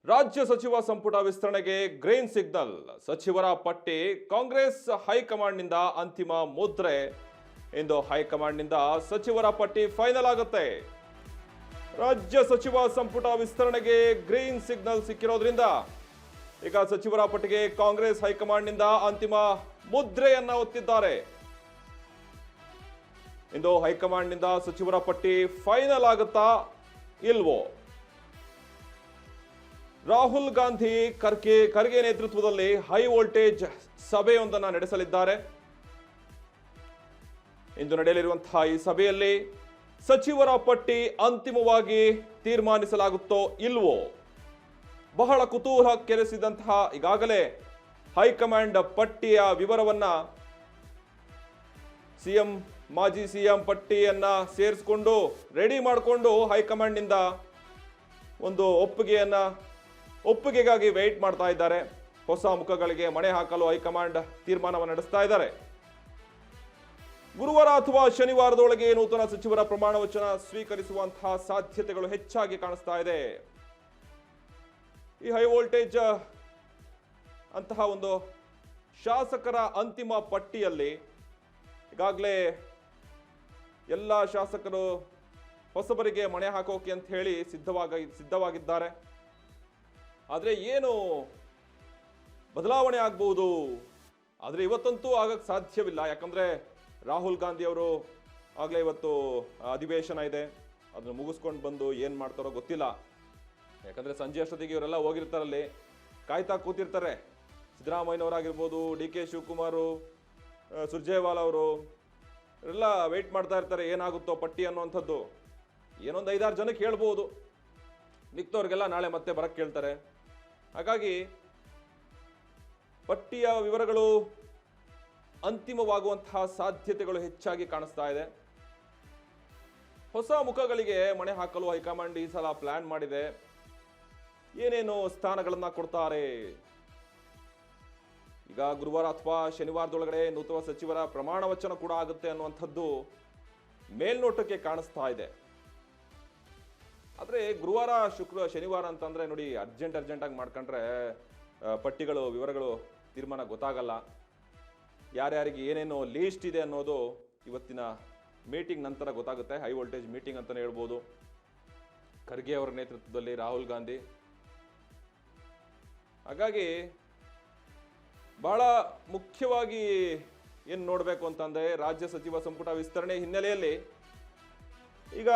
ರಾಜ್ಯ ಸಚಿವ ಸಂಪುಟ ವಿಸ್ತರಣೆಗೆ ಗ್ರೀನ್ ಸಿಗ್ನಲ್. ಸಚಿವರ ಪಟ್ಟಿ ಕಾಂಗ್ರೆಸ್ ಹೈಕಮಾಂಡ್ನಿಂದ ಅಂತಿಮ ಮುದ್ರೆ. ಇಂದು ಹೈಕಮಾಂಡ್ನಿಂದ ಸಚಿವರ ಪಟ್ಟಿ ಫೈನಲ್ ಆಗುತ್ತೆ. ರಾಜ್ಯ ಸಚಿವ ಸಂಪುಟ ವಿಸ್ತರಣೆಗೆ ಗ್ರೀನ್ ಸಿಗ್ನಲ್ ಸಿಕ್ಕಿರೋದ್ರಿಂದ ಈಗ ಸಚಿವರ ಪಟ್ಟಿಗೆ ಕಾಂಗ್ರೆಸ್ ಹೈಕಮಾಂಡ್ನಿಂದ ಅಂತಿಮ ಮುದ್ರೆಯನ್ನ ಒತ್ತಿದ್ದಾರೆ. ಇಂದು ಹೈಕಮಾಂಡ್ನಿಂದ ಸಚಿವರ ಪಟ್ಟಿ ಫೈನಲ್ ಆಗುತ್ತಾ ಇಲ್ವೋ? ರಾಹುಲ್ ಗಾಂಧಿ ಖರ್ಗೆ ನೇತೃತ್ವದಲ್ಲಿ ಹೈ ವೋಲ್ಟೇಜ್ ಸಭೆಯೊಂದನ್ನು ನಡೆಸಲಿದ್ದಾರೆ. ಇಂದು ನಡೆಯಲಿರುವಂತಹ ಈ ಸಭೆಯಲ್ಲಿ ಸಚಿವರ ಪಟ್ಟಿ ಅಂತಿಮವಾಗಿ ತೀರ್ಮಾನಿಸಲಾಗುತ್ತೋ ಇಲ್ವೋ? ಬಹಳ ಕುತೂಹಲ ಕೆರಳಿಸಿದಂತಹ ಈಗಾಗಲೇ ಹೈಕಮಾಂಡ್ ಪಟ್ಟಿಯ ವಿವರವನ್ನ ಮಾಜಿ ಸಿಎಂ ಪಟ್ಟಿಯನ್ನ ಸೇರಿಸಿಕೊಂಡು ರೆಡಿ ಮಾಡಿಕೊಂಡು ಹೈಕಮಾಂಡ್ನಿಂದ ಒಂದು ಒಪ್ಪಿಗೆಗಾಗಿ ವೇಟ್ ಮಾಡ್ತಾ ಇದ್ದಾರೆ. ಹೊಸ ಮುಖಗಳಿಗೆ ಮಣೆ ಹಾಕಲು ಹೈಕಮಾಂಡ್ ತೀರ್ಮಾನವನ್ನು ನಡೆಸ್ತಾ ಇದ್ದಾರೆ. ಗುರುವಾರ ಅಥವಾ ಶನಿವಾರದೊಳಗೆ ನೂತನ ಸಚಿವರ ಪ್ರಮಾಣ ವಚನ ಸ್ವೀಕರಿಸುವಂತಹ ಸಾಧ್ಯತೆಗಳು ಹೆಚ್ಚಾಗಿ ಕಾಣಿಸ್ತಾ ಇದೆ. ಈ ಹೈ ವೋಲ್ಟೇಜ್ ಅಂತಹ ಒಂದು ಶಾಸಕರ ಅಂತಿಮ ಪಟ್ಟಿಯಲ್ಲಿ ಈಗಾಗಲೇ ಎಲ್ಲ ಶಾಸಕರು ಹೊಸಬರಿಗೆ ಮಣೆ ಹಾಕೋಕೆ ಅಂತ ಹೇಳಿ ಸಿದ್ಧವಾಗಿದ್ದಾರೆ. ಆದರೆ ಏನು ಬದಲಾವಣೆ ಆಗಬಹುದು? ಆದರೆ ಇವತ್ತಂತೂ ಆಗಕ್ಕೆ ಸಾಧ್ಯವಿಲ್ಲ. ಯಾಕಂದ್ರೆ ರಾಹುಲ್ ಗಾಂಧಿ ಅವರು ಆಗಲೇ ಇವತ್ತು ಅಧಿವೇಶನ ಇದೆ, ಅದನ್ನು ಮುಗಿಸ್ಕೊಂಡು ಬಂದು ಏನು ಮಾಡ್ತಾರೋ ಗೊತ್ತಿಲ್ಲ. ಯಾಕಂದ್ರೆ ಸಂಜೆ ಅಷ್ಟೊತ್ತಿಗೆ ಇವರೆಲ್ಲ ಹೋಗಿರ್ತಾರಲ್ಲಿ, ಕಾಯ್ತಾ ಕೂತಿರ್ತಾರೆ. ಸಿದ್ದರಾಮಯ್ಯನವರಾಗಿರ್ಬೋದು, ಡಿ ಕೆ ಶಿವಕುಮಾರ್, ಸುರ್ಜೇವಾಲಾ ಅವರು ಎಲ್ಲ ವೆಯ್ಟ್ ಮಾಡ್ತಾ ಇರ್ತಾರೆ ಏನಾಗುತ್ತೋ ಪಟ್ಟಿ ಅನ್ನುವಂಥದ್ದು. ಏನೊಂದು 5-6 ಜನಕ್ಕೆ ಹೇಳ್ಬೋದು, ಮಿಕ್ತವ್ರಿಗೆಲ್ಲ ನಾಳೆ ಮತ್ತೆ ಬರಕ್ಕೆ ಕೇಳ್ತಾರೆ. ಹಾಗಾಗಿ ಪಟ್ಟಿಯ ವಿವರಗಳು ಅಂತಿಮವಾಗುವಂತಹ ಸಾಧ್ಯತೆಗಳು ಹೆಚ್ಚಾಗಿ ಕಾಣಿಸ್ತಾ ಇದೆ. ಹೊಸ ಮುಖಗಳಿಗೆ ಮಣೆ ಹಾಕಲು ಹೈಕಮಾಂಡ್ ಈ ಸಲ ಪ್ಲಾನ್ ಮಾಡಿದೆ. ಏನೇನು ಸ್ಥಾನಗಳನ್ನ ಕೊಡ್ತಾರೆ? ಈಗ ಗುರುವಾರ ಅಥವಾ ಶನಿವಾರದೊಳಗಡೆ ನೂತನ ಸಚಿವರ ಪ್ರಮಾಣ ವಚನ ಕೂಡ ಆಗುತ್ತೆ ಅನ್ನುವಂಥದ್ದು ಮೇಲ್ನೋಟಕ್ಕೆ ಕಾಣಿಸ್ತಾ ಇದೆ. ಆದರೆ ಗುರುವಾರ ಶನಿವಾರ ಅಂತಂದ್ರೆ ನೋಡಿ, ಅರ್ಜೆಂಟ್ ಆಗಿ ಮಾಡ್ಕೊಂಡ್ರೆ ಪಟ್ಟಿಗಳು ವಿವರಗಳು ತೀರ್ಮಾನ ಗೊತ್ತಾಗಲ್ಲ. ಯಾರ್ಯಾರಿಗೆ ಏನೇನೋ ಲೀಸ್ಟ್ ಇದೆ ಅನ್ನೋದು ಇವತ್ತಿನ ಮೀಟಿಂಗ್ ನಂತರ ಗೊತ್ತಾಗುತ್ತೆ. ಹೈ ವೋಲ್ಟೇಜ್ ಮೀಟಿಂಗ್ ಅಂತಾನೆ ಹೇಳ್ಬೋದು. ಖರ್ಗೆ ಅವರ ನೇತೃತ್ವದಲ್ಲಿ ರಾಹುಲ್ ಗಾಂಧಿ. ಹಾಗಾಗಿ ಬಹಳ ಮುಖ್ಯವಾಗಿ ಏನು ನೋಡಬೇಕು ಅಂತಂದ್ರೆ, ರಾಜ್ಯ ಸಚಿವ ಸಂಪುಟ ವಿಸ್ತರಣೆ ಹಿನ್ನೆಲೆಯಲ್ಲಿ ಈಗ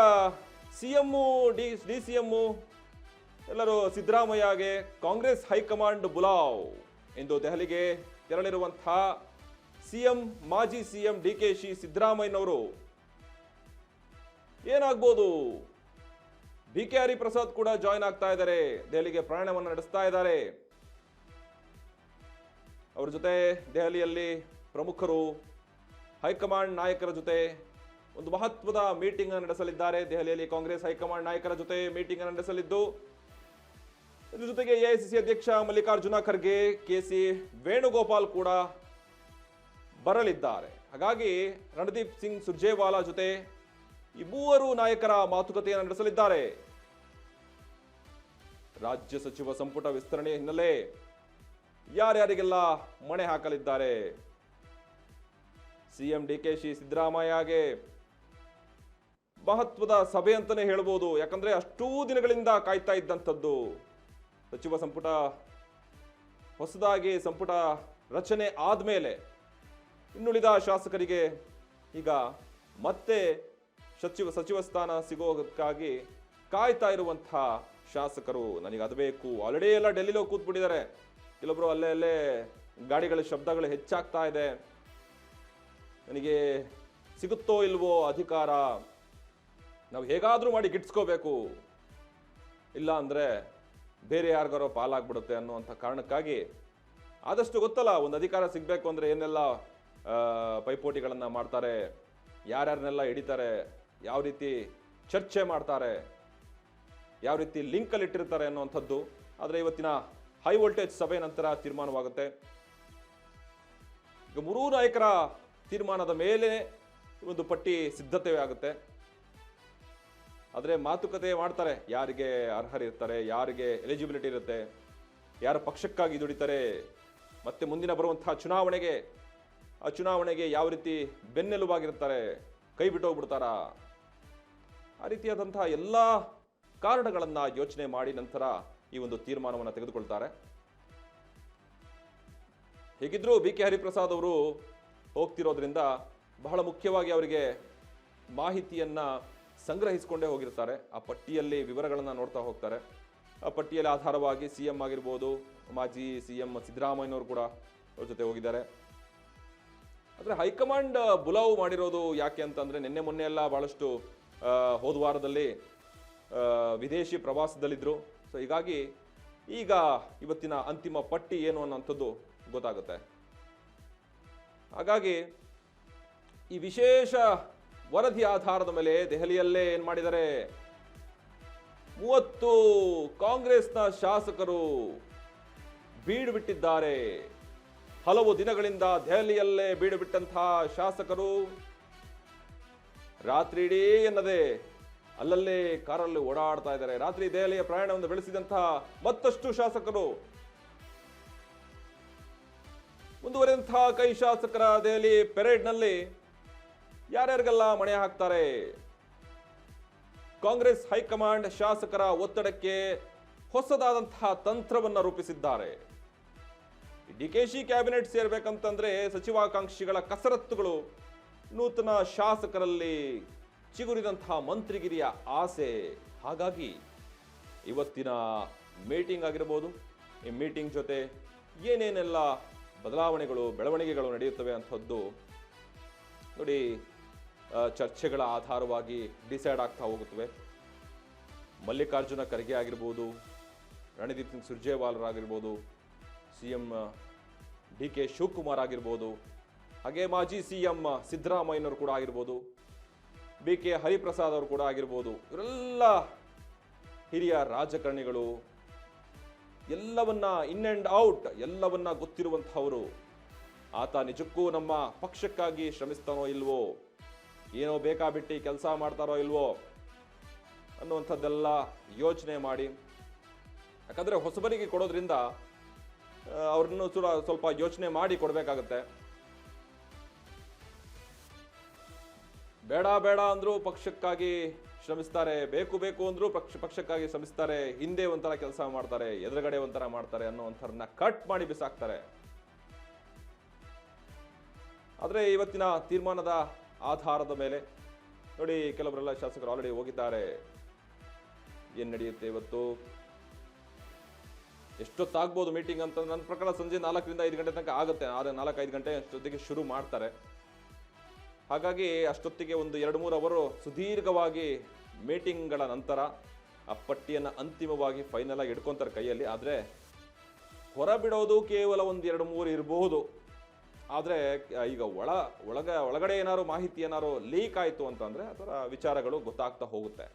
ಸಿಎಂ ಡಿ ಸಿಎಂ ಎಲ್ಲರೂ ಸಿದ್ದರಾಮಯ್ಯಗೆ ಕಾಂಗ್ರೆಸ್ ಹೈಕಮಾಂಡ್ ಬುಲಾವ್. ಇಂದು ದೆಹಲಿಗೆ ತೆರಳಿರುವಂತಹ ಮಾಜಿ ಸಿಎಂ ಡಿ ಕೆ ಸಿದ್ದರಾಮಯ್ಯನವರು ಏನಾಗ್ಬೋದು? ಬಿ ಕೆ ಹರಿಪ್ರಸಾದ್ ಕೂಡ ಜಾಯ್ನ್ ಆಗ್ತಾ ಇದ್ದಾರೆ, ದೆಹಲಿಗೆ ಪ್ರಯಾಣವನ್ನು ನಡೆಸ್ತಾ ಇದ್ದಾರೆ. ಅವರ ಜೊತೆ ದೆಹಲಿಯಲ್ಲಿ ಪ್ರಮುಖರು ಹೈಕಮಾಂಡ್ ನಾಯಕರ ಜೊತೆ ಒಂದು ಮಹತ್ವದ ಮೀಟಿಂಗ್ ನಡೆಸಲಿದ್ದಾರೆ. ದೆಹಲಿಯಲ್ಲಿ ಕಾಂಗ್ರೆಸ್ ಹೈಕಮಾಂಡ್ ನಾಯಕರ ಜೊತೆ ಮೀಟಿಂಗ್ ನಡೆಸಲಿದ್ದು, ಇದರ ಜೊತೆಗೆ ಎಐಸಿಸಿ ಅಧ್ಯಕ್ಷ ಮಲ್ಲಿಕಾರ್ಜುನ ಖರ್ಗೆ, ಕೆ.ಸಿ. ವೇಣುಗೋಪಾಲ್ ಕೂಡ ಬರಲಿದ್ದಾರೆ. ಹಾಗಾಗಿ ರಣದೀಪ್ ಸಿಂಗ್ ಸುರ್ಜೇವಾಲಾ ಜೊತೆ ಈ ಮೂವರು ನಾಯಕರ ಮಾತುಕತೆಯನ್ನು ನಡೆಸಲಿದ್ದಾರೆ. ರಾಜ್ಯ ಸಚಿವ ಸಂಪುಟ ವಿಸ್ತರಣೆ ಹಿನ್ನೆಲೆ ಯಾರ್ಯಾರಿಗೆಲ್ಲ ಮಣೆ ಹಾಕಲಿದ್ದಾರೆ? ಸಿಎಂ ಡಿ ಕೆ ಸಿದ್ದರಾಮಯ್ಯಗೆ ಮಹತ್ವದ ಸಭೆ ಅಂತಾನೆ ಹೇಳ್ಬೋದು. ಯಾಕಂದ್ರೆ ಅಷ್ಟೂ ದಿನಗಳಿಂದ ಕಾಯ್ತಾ ಇದ್ದಂಥದ್ದು ಸಚಿವ ಸಂಪುಟ ಹೊಸದಾಗಿ ಸಂಪುಟ ರಚನೆ ಆದ್ಮೇಲೆ ಇನ್ನುಳಿದ ಶಾಸಕರಿಗೆ ಈಗ ಮತ್ತೆ ಸಚಿವ ಸ್ಥಾನ ಸಿಗೋದಕ್ಕಾಗಿ ಕಾಯ್ತಾ ಇರುವಂತಹ ಶಾಸಕರು, ನನಗೆ ಅದು ಬೇಕು. ಆಲ್ರೆಡಿ ಎಲ್ಲ ಡೆಲ್ಲಿలో ಕೂತ್ಬಿಟ್ಟಿದ್ದಾರೆ. ಕೆಲವೊಬ್ರು ಅಲ್ಲೇ ಗಾಡಿಗಳ ಶಬ್ದಗಳು ಹೆಚ್ಚಾಗ್ತಾ ಇದೆ. ನನಗೆ ಸಿಗುತ್ತೋ ಇಲ್ವೋ ಅಧಿಕಾರ, ನಾವು ಹೇಗಾದ್ರೂ ಮಾಡಿ ಗಿಟ್ಸ್ಕೋಬೇಕು, ಇಲ್ಲ ಅಂದ್ರೆ ಬೇರೆ ಯಾರಿಗಾರೋ ಪಾಲಾಗ್ಬಿಡುತ್ತೆ ಅನ್ನುವಂಥ ಕಾರಣಕ್ಕಾಗಿ ಆದಷ್ಟು ಗೊತ್ತಲ್ಲ, ಒಂದು ಅಧಿಕಾರ ಸಿಗಬೇಕು ಅಂದ್ರೆ ಏನೆಲ್ಲ ಪೈಪೋಟಿಗಳನ್ನ ಮಾಡ್ತಾರೆ, ಯಾರ್ಯಾರನ್ನೆಲ್ಲ ಹಿಡಿತಾರೆ, ಯಾವ ರೀತಿ ಚರ್ಚೆ ಮಾಡ್ತಾರೆ, ಯಾವ ರೀತಿ ಲಿಂಕಲ್ಲಿ ಇಟ್ಟಿರ್ತಾರೆ ಅನ್ನುವಂಥದ್ದು. ಆದರೆ ಇವತ್ತಿನ ಹೈ ವೋಲ್ಟೇಜ್ ಸಭೆ ನಂತರ ತೀರ್ಮಾನವಾಗುತ್ತೆ. ಈಗ ಮೂರೂ ನಾಯಕರ ತೀರ್ಮಾನದ ಮೇಲೆ ಒಂದು ಪಟ್ಟಿ ಸಿದ್ಧತೆ ಆಗುತ್ತೆ. ಆದರೆ ಮಾತುಕತೆ ಮಾಡ್ತಾರೆ, ಯಾರಿಗೆ ಅರ್ಹರಿರ್ತಾರೆ, ಯಾರಿಗೆ ಎಲಿಜಿಬಿಲಿಟಿ ಇರುತ್ತೆ, ಯಾರ ಪಕ್ಷಕ್ಕಾಗಿ ದುಡಿತಾರೆ, ಮತ್ತೆ ಮುಂದಿನ ಬರುವಂತಹ ಆ ಚುನಾವಣೆಗೆ ಯಾವ ರೀತಿ ಬೆನ್ನೆಲುಬಾಗಿರ್ತಾರೆ, ಕೈ ಬಿಟ್ಟೋಗ್ಬಿಡ್ತಾರಾ, ಆ ರೀತಿಯಾದಂತಹ ಎಲ್ಲ ಕಾರಣಗಳನ್ನು ಯೋಚನೆ ಮಾಡಿ ನಂತರ ಈ ಒಂದು ತೀರ್ಮಾನವನ್ನು ತೆಗೆದುಕೊಳ್ತಾರೆ. ಹೇಗಿದ್ರೂ ಬಿ ಕೆ ಹರಿಪ್ರಸಾದ್ ಅವರು ಹೋಗ್ತಿರೋದ್ರಿಂದ ಬಹಳ ಮುಖ್ಯವಾಗಿ ಅವರಿಗೆ ಮಾಹಿತಿಯನ್ನ ಸಂಗ್ರಹಿಸಿಕೊಂಡೇ ಹೋಗಿರ್ತಾರೆ. ಆ ಪಟ್ಟಿಯಲ್ಲಿ ವಿವರಗಳನ್ನು ನೋಡ್ತಾ ಹೋಗ್ತಾರೆ. ಆ ಪಟ್ಟಿಯಲ್ಲಿ ಆಧಾರವಾಗಿ CM ಆಗಿರ್ಬೋದು, ಮಾಜಿ CM ಸಿದ್ದರಾಮಯ್ಯನವರು ಕೂಡ ಅವ್ರ ಜೊತೆ ಹೋಗಿದ್ದಾರೆ. ಆದರೆ ಹೈಕಮಾಂಡ್ ಬುಲಾವು ಮಾಡಿರೋದು ಯಾಕೆ ಅಂತಂದ್ರೆ, ನಿನ್ನೆ ಮೊನ್ನೆ ಎಲ್ಲ ಬಹಳಷ್ಟು ಹೋದ ವಾರದಲ್ಲಿ ವಿದೇಶಿ ಪ್ರವಾಸದಲ್ಲಿದ್ದರು. ಸೊ ಹೀಗಾಗಿ ಈಗ ಇವತ್ತಿನ ಅಂತಿಮ ಪಟ್ಟಿ ಏನು ಅನ್ನೋಂಥದ್ದು ಗೊತ್ತಾಗುತ್ತೆ. ಹಾಗಾಗಿ ಈ ವಿಶೇಷ ವರದಿ ಆಧಾರದ ಮೇಲೆ ದೆಹಲಿಯಲ್ಲೇ ಏನ್ ಮಾಡಿದ್ದಾರೆ, 30 ಕಾಂಗ್ರೆಸ್ನ ಶಾಸಕರು ಬೀಡು ಬಿಟ್ಟಿದ್ದಾರೆ. ಹಲವು ದಿನಗಳಿಂದ ದೆಹಲಿಯಲ್ಲೇ ಬೀಡು ಬಿಟ್ಟಂತಹ ಶಾಸಕರು ರಾತ್ರಿ ಇಡೀ ಎನ್ನದೆ ಅಲ್ಲಲ್ಲೇ ಕಾರಲ್ಲಿ ಓಡಾಡ್ತಾ ಇದ್ದಾರೆ. ರಾತ್ರಿ ದೆಹಲಿಯ ಪ್ರಯಾಣವನ್ನು ಬೆಳೆಸಿದಂತಹ ಮತ್ತಷ್ಟು ಶಾಸಕರು, ಮುಂದುವರೆದಂತಹ ಕೈ ಶಾಸಕರ ದೆಹಲಿ ಪೆರೇಡ್ನಲ್ಲಿ ಯಾರ್ಯಾರಿಗೆಲ್ಲ ಮಣೆ ಹಾಕ್ತಾರೆ. ಕಾಂಗ್ರೆಸ್ ಹೈಕಮಾಂಡ್ ಶಾಸಕರ ಒತ್ತಡಕ್ಕೆ ಹೊಸದಾದಂತಹ ತಂತ್ರವನ್ನ ರೂಪಿಸಿದ್ದಾರೆ. DKಶಿ ಕ್ಯಾಬಿನೆಟ್ ಸೇರ್ಬೇಕಂತಂದ್ರೆ ಸಚಿವಾಕಾಂಕ್ಷಿಗಳ ಕಸರತ್ತುಗಳು, ನೂತನ ಶಾಸಕರಲ್ಲಿ ಚಿಗುರಿದಂತಹ ಮಂತ್ರಿಗಿರಿಯ ಆಸೆ. ಹಾಗಾಗಿ ಇವತ್ತಿನ ಮೀಟಿಂಗ್ ಆಗಿರ್ಬೋದು, ಈ ಮೀಟಿಂಗ್ ಜೊತೆ ಏನೇನೆಲ್ಲ ಬದಲಾವಣೆಗಳು, ಬೆಳವಣಿಗೆಗಳು ನಡೆಯುತ್ತವೆ ಅಂಥದ್ದು ನೋಡಿ, ಚರ್ಚೆಗಳ ಆಧಾರವಾಗಿ ಡಿಸೈಡ್ ಆಗ್ತಾ ಹೋಗುತ್ತವೆ. ಮಲ್ಲಿಕಾರ್ಜುನ ಖರ್ಗೆ ಆಗಿರ್ಬೋದು, ರಣದೀಪ್ ಸಿಂಗ್ ಸುರ್ಜೇವಾಲರಾಗಿರ್ಬೋದು, CM DK ಶಿವಕುಮಾರ್ ಆಗಿರ್ಬೋದು, ಹಾಗೆ ಮಾಜಿ CM ಸಿದ್ದರಾಮಯ್ಯನವರು ಕೂಡ ಆಗಿರ್ಬೋದು, BK ಹರಿಪ್ರಸಾದ್ ಅವರು ಕೂಡ ಆಗಿರ್ಬೋದು, ಇವರೆಲ್ಲ ಹಿರಿಯ ರಾಜಕಾರಣಿಗಳು, ಎಲ್ಲವನ್ನ ಇನ್ ಅಂಡ್ ಔಟ್ ಎಲ್ಲವನ್ನ ಗೊತ್ತಿರುವಂತಹವರು. ಆತ ನಿಜಕ್ಕೂ ನಮ್ಮ ಪಕ್ಷಕ್ಕಾಗಿ ಶ್ರಮಿಸ್ತಾನೋ ಇಲ್ವೋ, ಏನೋ ಬೇಕಾಬಿಟ್ಟಿ ಕೆಲಸ ಮಾಡ್ತಾರೋ ಇಲ್ವೋ ಅನ್ನುವಂಥದ್ದೆಲ್ಲ ಯೋಚನೆ ಮಾಡಿ, ಯಾಕಂದ್ರೆ ಹೊಸಬರಿಗೆ ಕೊಡೋದ್ರಿಂದ ಅವ್ರನ್ನು ಸ್ವಲ್ಪ ಯೋಚನೆ ಮಾಡಿ ಕೊಡಬೇಕಾಗತ್ತೆ. ಬೇಡ ಬೇಡ ಅಂದ್ರೂ ಪಕ್ಷಕ್ಕಾಗಿ ಶ್ರಮಿಸ್ತಾರೆ, ಬೇಕು ಅಂದ್ರೂ ಪಕ್ಷಕ್ಕಾಗಿ ಶ್ರಮಿಸ್ತಾರೆ, ಹಿಂದೆ ಒಂಥರ ಕೆಲಸ ಮಾಡ್ತಾರೆ, ಎದುರುಗಡೆ ಒಂಥರ ಮಾಡ್ತಾರೆ ಅನ್ನೋವಂಥರನ್ನ ಕಟ್ ಮಾಡಿ ಬಿಸಾಕ್ತಾರೆ. ಆದರೆ ಇವತ್ತಿನ ತೀರ್ಮಾನದ ಆಧಾರದ ಮೇಲೆ ನೋಡಿ, ಕೆಲವರೆಲ್ಲ ಶಾಸಕರು ಆಲ್ರೆಡಿ ಹೋಗಿದ್ದಾರೆ. ಏನ್ ನಡೆಯುತ್ತೆ ಇವತ್ತು, ಎಷ್ಟೊತ್ತಾಗ್ಬೋದು ಮೀಟಿಂಗ್ ಅಂತ ನನ್ನ ಪ್ರಕಾರ ಸಂಜೆ 4ರಿಂದ 5 ಗಂಟೆ ತನಕ ಆಗುತ್ತೆ. 4-5 ಗಂಟೆ ಅಷ್ಟೊತ್ತಿಗೆ ಶುರು ಮಾಡ್ತಾರೆ. ಹಾಗಾಗಿ ಅಷ್ಟೊತ್ತಿಗೆ ಒಂದು 2-3 ಅವರು ಸುದೀರ್ಘವಾಗಿ ಮೀಟಿಂಗ್ಗಳ ನಂತರ ಆ ಪಟ್ಟಿಯನ್ನು ಅಂತಿಮವಾಗಿ ಫೈನಲ್ ಆಗಿ ಇಟ್ಕೊಂತಾರೆ ಕೈಯಲ್ಲಿ. ಆದರೆ ಹೊರಬಿಡೋದು ಕೇವಲ 1-2-3 ಇರಬಹುದು. ಆದರೆ ಈಗ ಒಳಗಡೆ ಏನಾದ್ರು ಮಾಹಿತಿ ಏನಾದ್ರು ಲೀಕ್ ಆಯಿತು ಅಂತಂದ್ರೆ ಅದರ ವಿಚಾರಗಳು ಗೊತ್ತಾಗ್ತಾ ಹೋಗುತ್ತೆ.